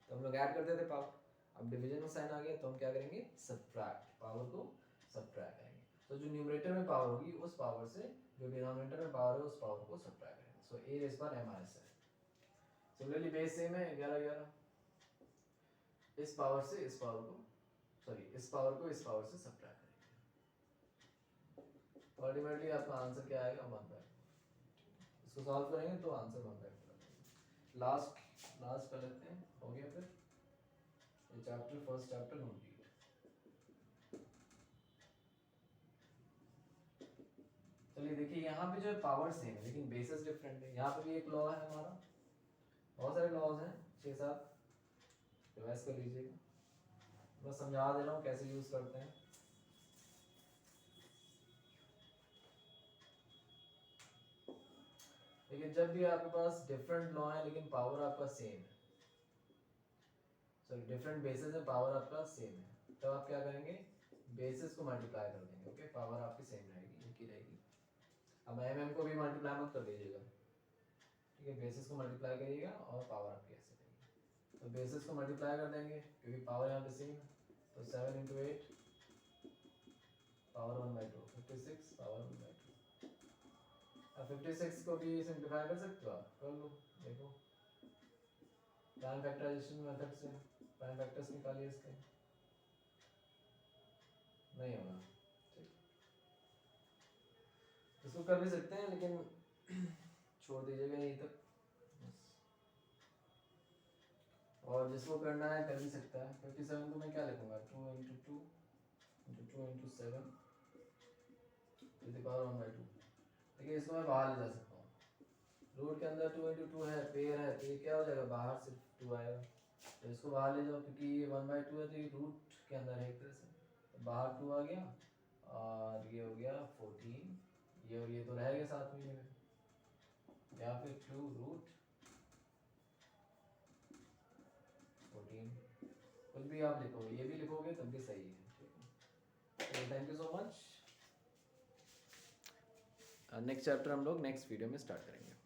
Speaker 1: तो हम लोग ऐड करते थे पावर, अब डिवीजन का साइन आ गया तो हम क्या करेंगे, सब्ट्रैक्ट, पावर को सब्ट्रैक्ट करेंगे, तो जो न्यूमरेटर में पावर होगी उस पावर से जो डिनोमिनेटर में पावर है उस पावर को सब्ट्रैक्ट करेंगे, सो a रेज़ पावर m/s है। सिमिलरली बेस सेम है 11 11, इस पावर से इस पावर को, सॉरी इस पावर को इस पावर से सब्ट्रैक्ट करेंगे, तो अल्टीमेटली आपका आंसर क्या आएगा 1/4, इसको सॉल्व करेंगे तो आंसर 1/4। लास्ट कर लेते हैं, हो गया फिर ये चैप्टर, फर्स्ट चैप्टर कंप्लीट। चलिए देखिए यहाँ पे जो है पावर सेम है लेकिन बेसिस डिफरेंट है, यहाँ पे भी एक लॉ है हमारा, बहुत सारे लॉज हैं 6-7, रिवाइज कर लीजिएगा, बस समझा दे रहा हूँ कैसे यूज करते हैं। लेकिन जब भी आपके पास डिफरेंट लॉ है लेकिन पावर आपका सेम है, सॉरी डिफरेंट बेसिस है पावर आपका सेम है, तब आप क्या करेंगे, बेसिस को मल्टीप्लाई कर देंगे, ओके, पावर आपकी सेम रहेगी, एक ही रहेगी। अब एम को भी मल्टीप्लाई मत कर दीजिएगा, ठीक है, बेसिस को मल्टीप्लाई करिएगा और पावर आपकी ऐसे रहेगी, तो बेसिस को मल्टीप्लाई कर देंगे क्योंकि पावर यहाँ पे सेम है, तो 7 into 8 पावर 1/2, 56 पावर 1/2। अब 56 को भी सिंप्लीफाई कर सकते हो आप, कर लो, देखो प्राइम फैक्टराइजेशन मेथड से प्राइम फैक्टर्स निकालिए इसके, नहीं होगा, ठीक, इसको कर भी सकते हैं लेकिन छोड़ दीजिएगा यहीं तक बस, और जिसको करना है कर भी सकता है। 57 को मैं क्या लिखूंगा, 2 into 2 into 2 into 7 to the power 1/2, देखिए इसको मैं बाहर ले जा सकता हूँ, रूट के अंदर 2 into 2 है, पेयर है, तो ये क्या हो जाएगा, बाहर सिर्फ 2 आएगा, तो इसको बाहर ले जाओ क्योंकि ये 1/2 है तो ये रूट के अंदर है एक तरह से, तो बाहर 2 आ गया और ये हो गया 14, ये और ये तो रह गया साथ में मेरे, या फिर 2 रूट 14, कुछ भी आप लिखोगे, ये भी लिखोगे तब भी सही है, ठीक है। Thank you so much. Next chapter हम लोग नेक्स्ट वीडियो में स्टार्ट करेंगे।